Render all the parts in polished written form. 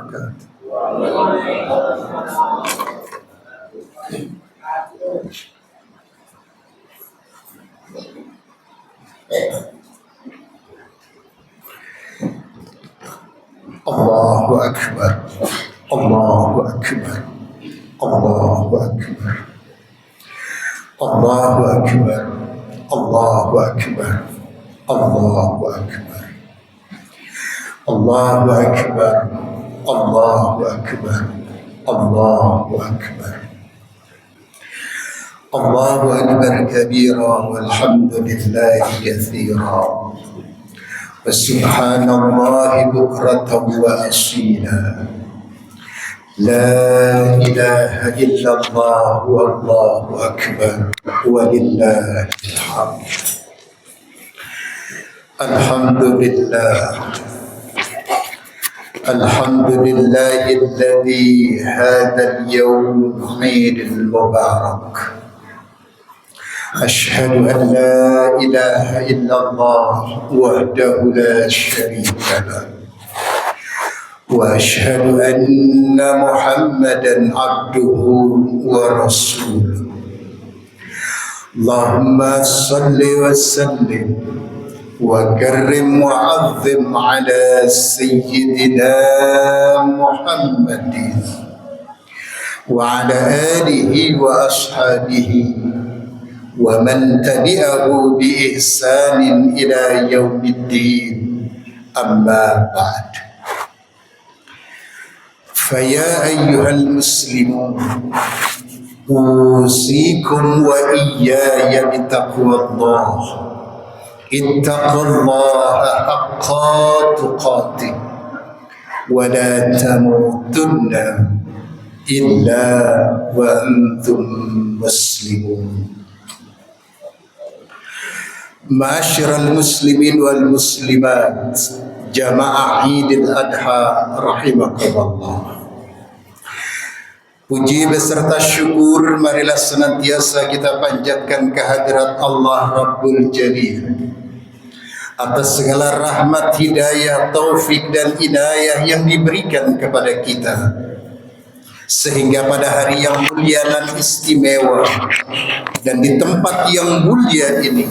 wabarakatuh. Allahu Akbar, Allahu Akbar, Allahu Akbar, Allahu Akbar, Allahu Akbar, Allahu Akbar, Allahu Akbar, Allahu Akbar, Allahu Akbar, Allahu Akbar kabira walhamdulillahi katsira wa subhanallahi bukratan wa asila. La ilaha illallah wallahu akbar walillahil hamd. Alhamdulillah, alhamdulillahilladzi hadzal yawm 'idul mubarak. Ashhadu an la ilaha illallah wahdahu la syarika lahu wa ashhadu anna Muhammadan abduhu wa rasuluh. Allahumma salli wa sallim wa karrim wa 'azzim ala sayyidina Muhammadin wa ala alihi wa ashabihi wa man tabi'ahu bi ihsanin ila yaumiddin. Amma ba'd. فيا أيها المسلمون أوصيكم وإياي بتقوى الله. اتقوا الله حق تقاته ولا تموتن إلا وأنتم مسلمون. Ma'asyiral muslimin wal muslimat, jamaah Idul Adha rahimakumullah. Puji beserta syukur marilah senantiasa kita panjatkan kehadirat Allah Rabbul Jalil atas segala rahmat, hidayah, taufik dan inayah yang diberikan kepada kita, sehingga pada hari yang mulia dan istimewa dan di tempat yang mulia ini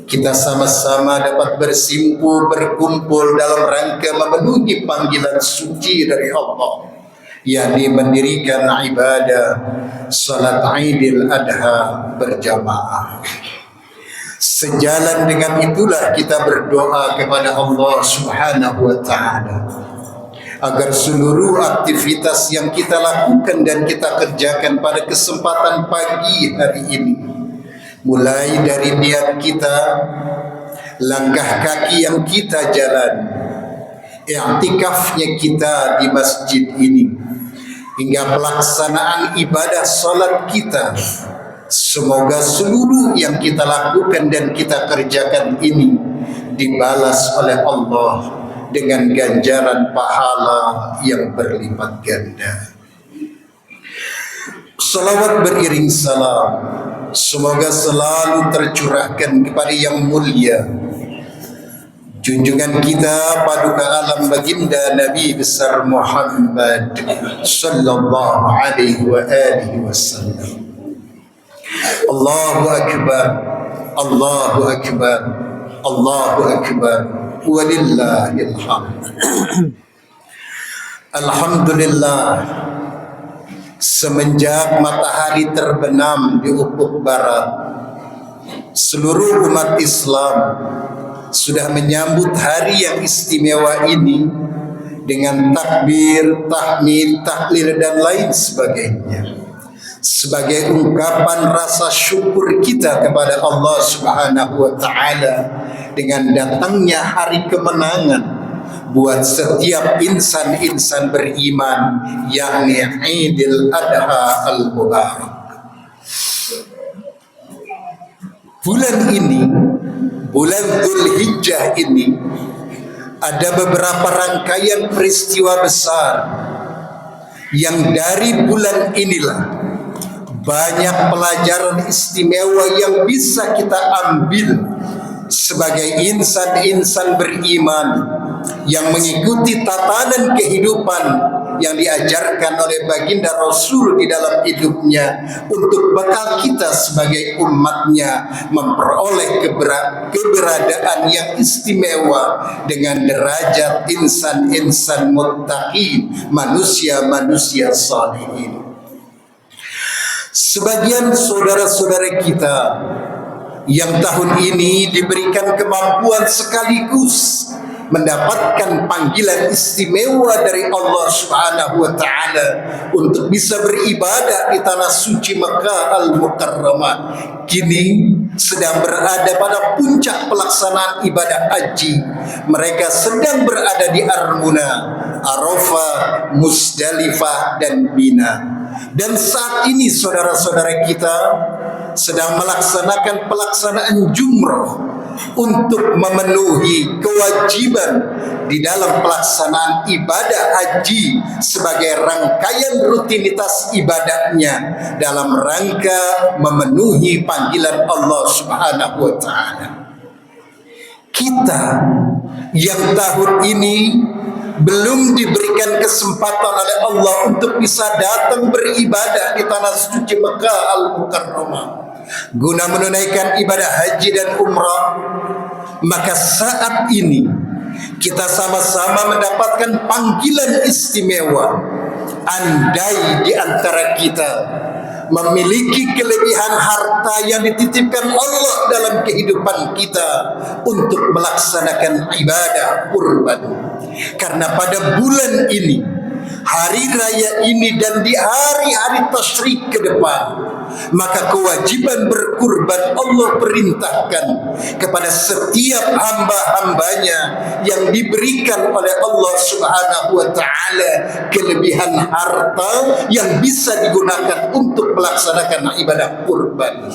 kita sama-sama dapat bersimpuh, berkumpul dalam rangka memenuhi panggilan suci dari Allah, yakni mendirikan ibadah salat Idul Adha berjamaah. Sejalan dengan itulah kita berdoa kepada Allah Subhanahu wa taala agar seluruh aktivitas yang kita lakukan dan kita kerjakan pada kesempatan pagi hari ini, mulai dari niat kita, langkah kaki yang kita jalan, i'tikafnya kita di masjid ini, hingga pelaksanaan ibadah salat kita, semoga seluruh yang kita lakukan dan kita kerjakan ini dibalas oleh Allah dengan ganjaran pahala yang berlipat ganda. Salawat beriring salam semoga selalu tercurahkan kepada yang mulia junjungan kita paduka alam baginda Nabi besar Muhammad sallallahu alaihi wa alihi wasallam. Allahu akbar, Allahu akbar, Allahu akbar, walillahil hamd. Alhamdulillah, semenjak matahari terbenam di ufuk barat, seluruh umat Islam sudah menyambut hari yang istimewa ini dengan takbir, tahmid, tahlil dan lain sebagainya, sebagai ungkapan rasa syukur kita kepada Allah Subhanahu wa taala dengan datangnya hari kemenangan buat setiap insan-insan beriman, yakni Idul Adha al-Mubarak. Bulan ini, bulan Dzulhijjah ini, ada beberapa rangkaian peristiwa besar yang dari bulan inilah banyak pelajaran istimewa yang bisa kita ambil sebagai insan-insan beriman yang mengikuti tatanan kehidupan yang diajarkan oleh baginda Rasul di dalam hidupnya, untuk bekal kita sebagai umatnya memperoleh keberadaan yang istimewa dengan derajat insan-insan muttaqin, manusia-manusia salihin. Sebagian saudara-saudara kita yang tahun ini diberikan kemampuan sekaligus mendapatkan panggilan istimewa dari Allah Subhanahu wa taala untuk bisa beribadah di tanah suci Makkah Al-Mukarramah, kini sedang berada pada puncak pelaksanaan ibadah haji. Mereka sedang berada di Armuna, Arafah, Musdalifah dan Mina. Dan saat ini saudara-saudara kita sedang melaksanakan pelaksanaan jumrah untuk memenuhi kewajiban di dalam pelaksanaan ibadah haji sebagai rangkaian rutinitas ibadahnya dalam rangka memenuhi panggilan Allah Subhanahu wa taala. Kita yang tahun ini belum diberikan kesempatan oleh Allah untuk bisa datang beribadah di tanah suci Mekah Al-Mukarramah guna menunaikan ibadah haji dan umrah, maka saat ini kita sama-sama mendapatkan panggilan istimewa. Andai di antara kita memiliki kelebihan harta yang dititipkan Allah dalam kehidupan kita untuk melaksanakan ibadah kurban, karena pada bulan ini, hari raya ini, dan di hari-hari tasyrik ke depan, maka kewajiban berkurban Allah perintahkan kepada setiap hamba-hambanya yang diberikan oleh Allah Subhanahu wa taala kelebihan harta yang bisa digunakan untuk melaksanakan ibadah kurban.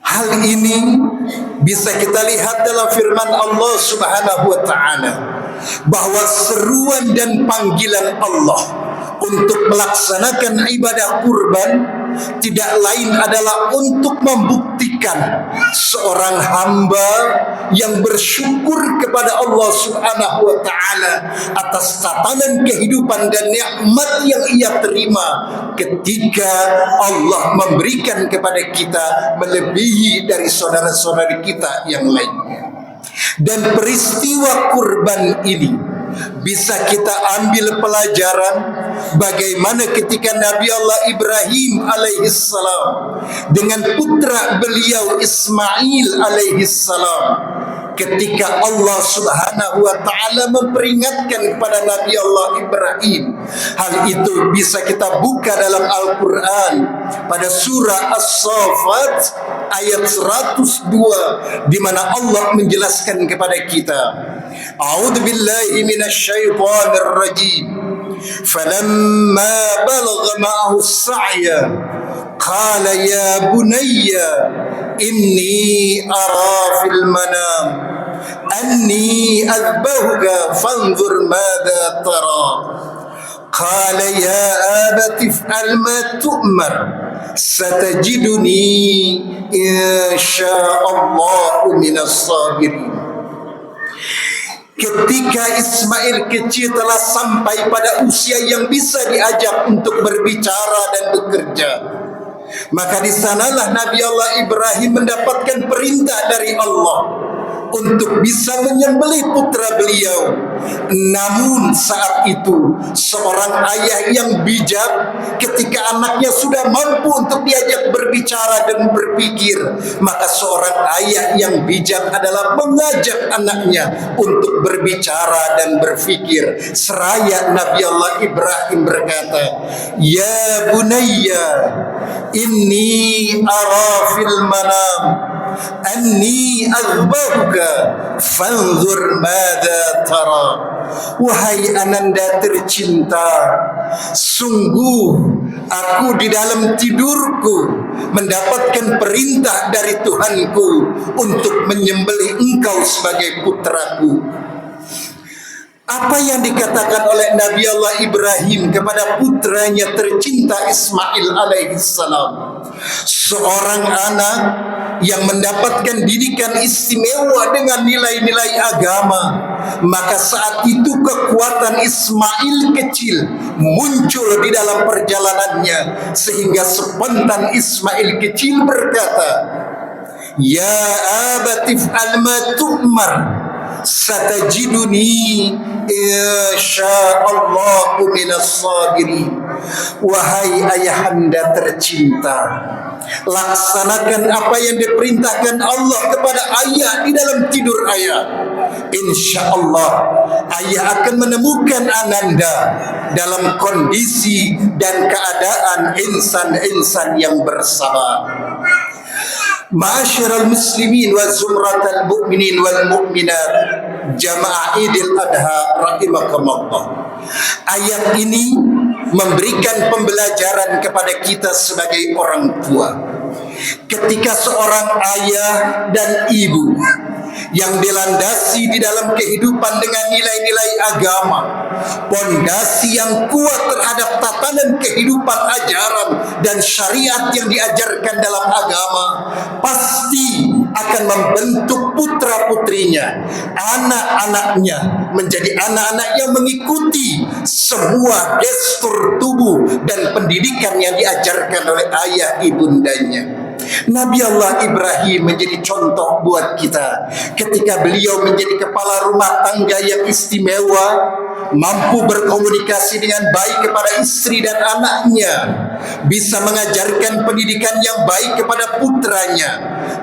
Hal ini bisa kita lihat dalam firman Allah Subhanahu wa taala, bahwa seruan dan panggilan Allah untuk melaksanakan ibadah kurban tidak lain adalah untuk membuktikan seorang hamba yang bersyukur kepada Allah Subhanahu wa taala atas tatanan kehidupan dan nikmat yang ia terima ketika Allah memberikan kepada kita melebihi dari saudara-saudari kita yang lainnya. Dan peristiwa kurban ini bisa kita ambil pelajaran bagaimana ketika Nabi Allah Ibrahim alaihissalam dengan putra beliau Ismail alaihissalam, ketika Allah Subhanahu wa taala memperingatkan kepada Nabi Allah Ibrahim. Hal itu bisa kita buka dalam Al-Quran pada surah As-Saffat ayat 102, di mana Allah menjelaskan kepada kita, A'udzu billahi minasyaitonir rajim. Falamma balagha ma'ahu as-sa'ya qala ya bunayya inni ara fil manam anni adbahuka fanzur madza tara. Qala ya abati if'al ma tu'mar satajiduni insya'allahu minas sabirin. Ketika Ismail kecil telah sampai pada usia yang bisa diajak untuk berbicara dan bekerja, maka di sanalah Nabi Allah Ibrahim mendapatkan perintah dari Allah untuk bisa menyembelih putra beliau. Namun saat itu seorang ayah yang bijak, ketika anaknya sudah mampu untuk diajak berbicara dan berpikir, maka seorang ayah yang bijak adalah mengajak anaknya untuk berbicara dan berpikir. Seraya Nabi Allah Ibrahim berkata, ya bunayya inni ara fil manam anni azbahuka fanzur madza tara. Wahai ananda tercinta, sungguh aku di dalam tidurku mendapatkan perintah dari Tuhanku untuk menyembelih engkau sebagai putraku. Apa yang dikatakan oleh Nabi Allah Ibrahim kepada putranya tercinta Ismail alaihissalam, seorang anak yang mendapatkan didikan istimewa dengan nilai-nilai agama, maka saat itu kekuatan Ismail kecil muncul di dalam perjalanannya, sehingga spontan Ismail kecil berkata, "Ya abatif al-ma tu'mar, satajiduni insyaallahu minas sabirin." Wahai ayahanda tercinta, laksanakan apa yang diperintahkan Allah kepada ayah di dalam tidur ayah. Insya Allah ayah akan menemukan ananda dalam kondisi dan keadaan insan-insan yang bersabar. Ma'asyiral muslimin wa zumratal mu'minin wal mu'minat, jamaah Idul Adha rahimakumullah. Ayat ini memberikan pembelajaran kepada kita sebagai orang tua. Ketika seorang ayah dan ibu yang dilandasi di dalam kehidupan dengan nilai-nilai agama, pondasi yang kuat terhadap tatanan kehidupan ajaran dan syariat yang diajarkan dalam agama, pasti akan membentuk putra-putrinya, anak-anaknya menjadi anak-anak yang mengikuti semua gestur tubuh dan pendidikan yang diajarkan oleh ayah ibundanya. Nabi Allah Ibrahim menjadi contoh buat kita ketika beliau menjadi kepala rumah tangga yang istimewa, mampu berkomunikasi dengan baik kepada istri dan anaknya, bisa mengajarkan pendidikan yang baik kepada putranya,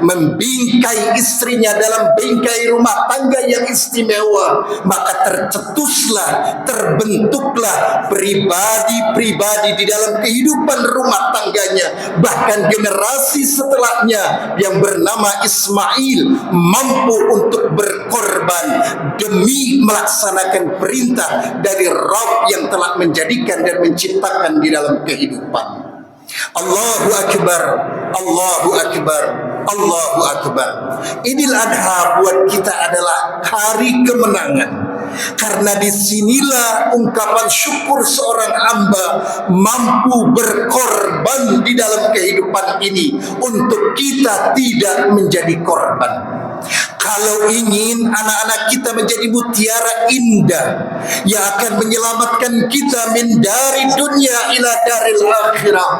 membingkai istrinya dalam bingkai rumah tangga yang istimewa, maka tercetuslah, terbentuklah pribadi-pribadi di dalam kehidupan rumah tangganya, bahkan generasi setelahnya yang bernama Ismail mampu untuk berkorban demi melaksanakan perintah dari Rabb yang telah menjadikan dan menciptakan di dalam kehidupan. Allahu Akbar, Allahu Akbar, Allahu Akbar. Idul Adha buat kita adalah hari kemenangan, karena disinilah ungkapan syukur seorang hamba mampu berkorban di dalam kehidupan ini untuk kita tidak menjadi korban. Kalau ingin anak-anak kita menjadi mutiara indah yang akan menyelamatkan kita min dari dunia ila daril akhirah,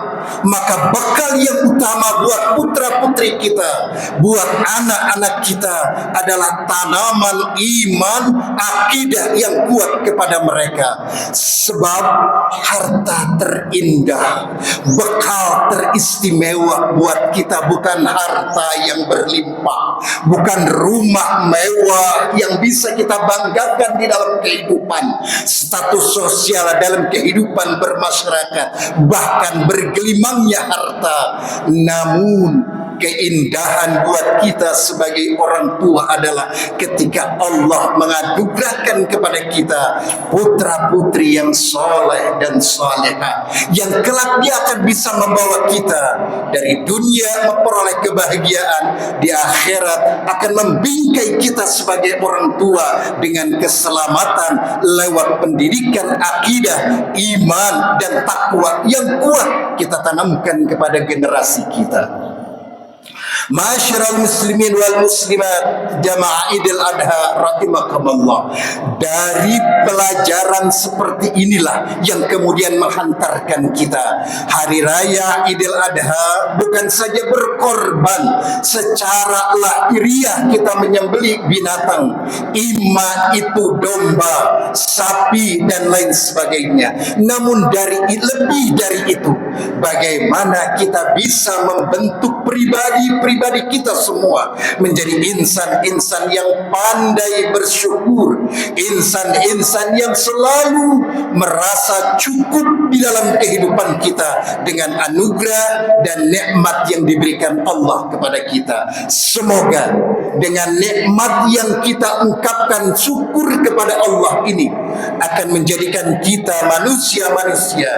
maka bekal yang utama buat putra-putri kita, buat anak-anak kita adalah tanaman iman, akidah yang kuat kepada mereka. Sebab harta terindah, bekal teristimewa buat kita bukan harta yang berlimpah, bukan rumah mewah yang bisa kita banggakan di dalam kehidupan, status sosial dalam kehidupan bermasyarakat, bahkan bergelimangnya harta. Namun keindahan buat kita sebagai orang tua adalah ketika Allah menganugerahkan kepada kita putra-putri yang soleh dan soleha, yang kelak dia akan bisa membawa kita dari dunia memperoleh kebahagiaan, di akhirat akan membingkai kita sebagai orang tua dengan keselamatan lewat pendidikan akidah, iman dan takwa yang kuat kita tanamkan kepada generasi kita. Ma'asyiral muslimin wal muslimat, jamaah Idul Adha rahimakumullah. Dari pelajaran seperti inilah yang kemudian menghantarkan kita hari raya Idul Adha bukan saja berkorban secara lahiriah, kita menyembelih binatang, imma itu domba, sapi dan lain sebagainya. Namun lebih dari itu, bagaimana kita bisa membentuk pribadi-pribadi kita semua menjadi insan-insan yang pandai bersyukur, insan-insan yang selalu merasa cukup di dalam kehidupan kita dengan anugerah dan nikmat yang diberikan Allah kepada kita. Semoga dengan nikmat yang kita ungkapkan syukur kepada Allah ini, akan menjadikan kita manusia-manusia,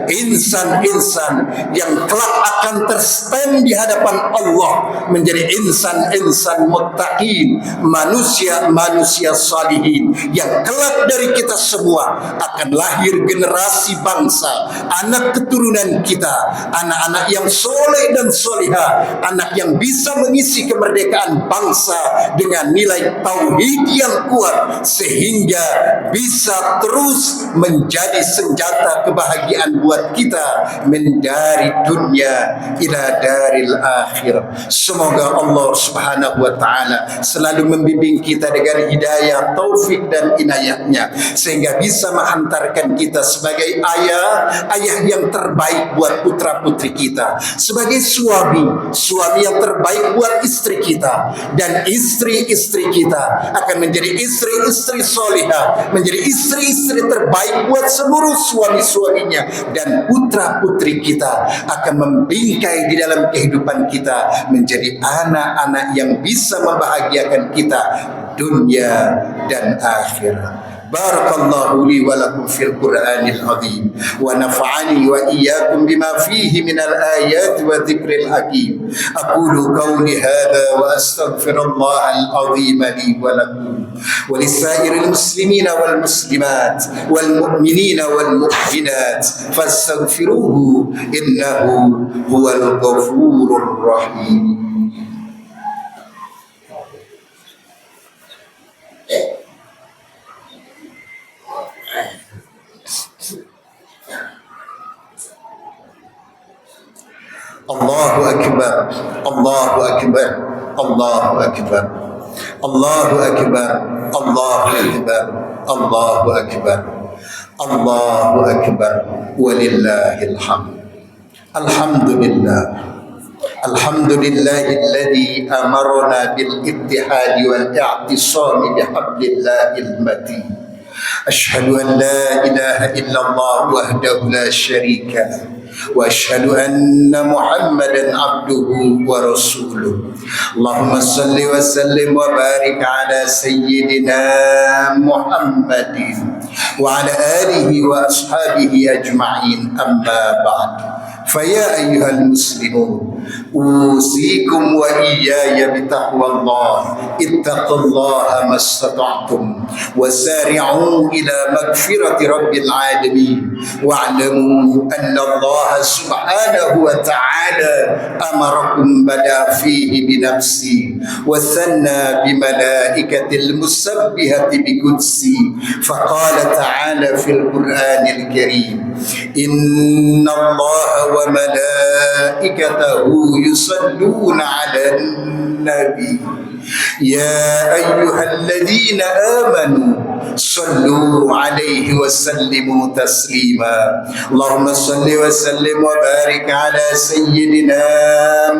insan-insan yang kelak akan terstand di hadapan Allah menjadi insan-insan muttaqin, manusia-manusia salihin, yang kelak dari kita semua akan lahir generasi bangsa, anak keturunan kita, anak-anak yang soleh dan solihah, anak yang bisa mengisi kemerdekaan bangsa dengan nilai tauhid yang kuat, sehingga bisa terus menjadi senjata kebahagiaan buat kita dari dunia ila daril akhir. Semoga Allah Subhanahu wa taala selalu membimbing kita dengan hidayah, taufik dan inayahnya, sehingga bisa menghantarkan kita sebagai ayah yang terbaik buat putra putri kita, sebagai suami yang terbaik buat istri kita, dan istri-istri kita akan menjadi istri-istri solihah, menjadi istri-istri terbaik buat seluruh suami-suaminya, dan putra-putri kita akan membingkai di dalam kehidupan kita menjadi anak-anak yang bisa membahagiakan kita dunia dan akhirat. Barakallahu li wa lakum fil Qur'anil azim wa nafa'ani wa iyyakum bima fihi minal ayati wa dzikril hakim. Aqulu qawli hadha wa astaghfirullahal azim li wa lakum wa lisairil muslimina wal muslimat wal mu'minina wal mu'minat fastaghfiruhu innahu huwal ghafurur rahim. Allahu akbar, Allahu akbar, Allahu akbar, Allahu akbar, Allahu akbar, Allahu akbar, Allahu akbar, walillahil hamd. Alhamdulillah, alhamdulillahilladzi amarna bil ittihadi wal i'tisami bihablillahil matin. Ashhadu an la ilaha illallah wahdahu la syarika lah, wa ashhadu anna Muhammadan abduhu wa rasuluh. Allahumma salli wa sallim wa barik ala sayyidina Muhammadin wa ala alihi wa ashabihi ajma'in, amma ba'd. Faya ayyuhal muslimun, usikum wa iyaya bitaqwallah, ittaqullaha mastata'tum, wasari'u ila magfirati rabbil alamin, wa'lamu anna Allah subhanahu wa ta'ala amarakum bada fihi binafsi wa thanna bimalaikatil musabbihati bikudsi, faqala ta'ala fil Qur'anil karim, inna Allah wa malaikatahu yusalluna 'alan nabi ya ayyuhalladzina amanu sallu 'alaihi wa sallimu taslima. Allahumma salli wa sallim wa barik ala sayyidina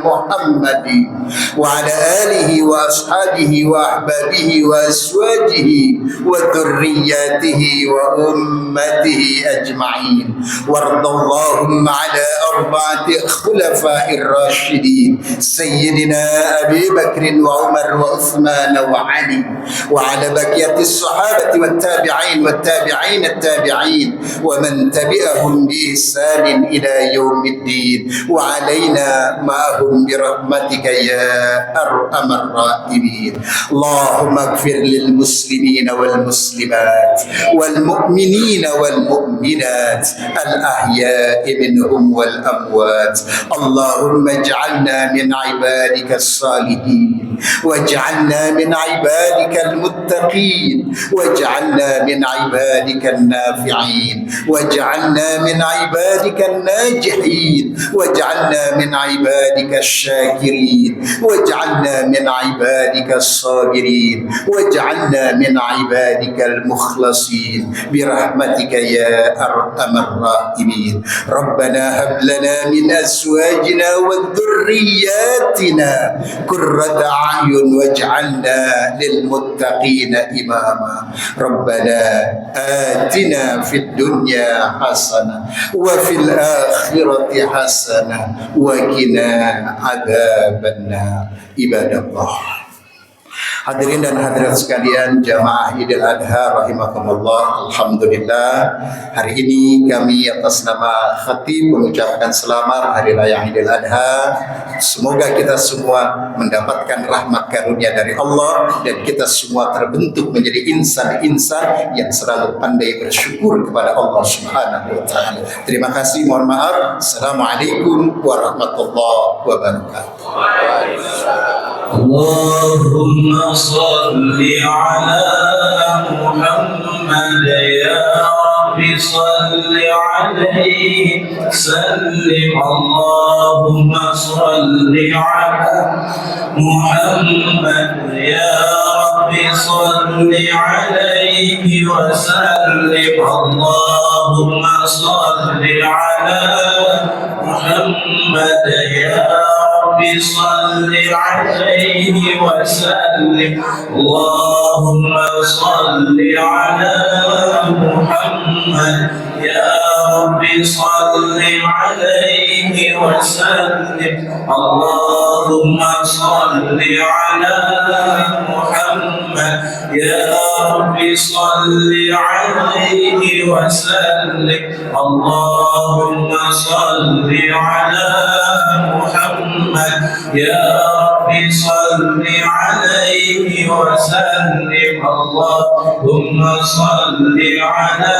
Muhammadin wa ala alihi wa ashabihi wa ahbabihi wa azwajihi wa dhurriyyatihi wa ummatihi ajma'in. Wardallahumma ala arba'ati khulafa'ir rasyidin sayyidina Abi Bakr wa Umar wa Uthman wa Ali wa ala baqiyatis sahabati wat tabi'in at-tabi'in wa man tabi'ahum bi ihsanin ila yaumiddin wa alaina ma'ahum bi rahmatika ya arhamar rahimin. Allahumma ighfir lil muslimina wal muslimat wal mu'minina wal mu'minat al ahya'i minhum wal amwat. Allahumma ij'alna min ibadika as-salihin waj'alna min ibadika al-muttaqin waj'alna min ibadika an-nafi'in waj'alna min ibadika an-najihin waj'alna min ibadika asy-syakirin waj'alna min ibadika as-sabirin waj'alna min ibadika al-mukhlasin birahmatika ya arhamar rahimin. Rabbana hab lana min azwajina wa dhurriyyatina qurrata a'yun waj'alna lil muttaqina imama. Rabbana atina fid dunya hasanah wa fil akhirati hasanah wa qina adzabannar. Ibadallah, Hadirin dan hadirat sekalian, jamaah Idul Adha rahimakumullah. Alhamdulillah, hari ini kami atas nama khatib mengucapkan selamat Hari Raya Idul Adha. Semoga kita semua mendapatkan rahmat karunia dari Allah dan kita semua terbentuk menjadi insan-insan yang selalu pandai bersyukur kepada Allah Subhanahu wa taala. Terima kasih, mohon maaf. Assalamualaikum warahmatullahi wabarakatuh. Allahumma salli ala Muhammad ya Rabbi salli alaihi sallim. Allahumma salli ala Muhammad ya Rabbi salli alaihi wa sallim. Allahumma salli ala Muhammad ya صل عليه وسلم. اللهم صل على محمد يا رب صل عليه وسلم. اللهم صل على محمد يا رب صل عليه وسلم. اللهم صل على محمد يا رب صل عليه وسلم. اللهم صل على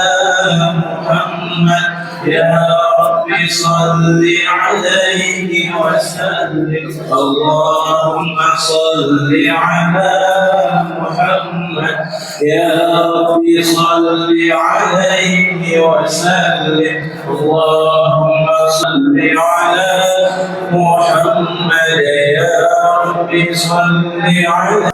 محمد يا رب صل عليه وسلم. اللهم صل على محمد يا رب صل عليه وسلم. اللهم صل على محمد يا رب صل عليه.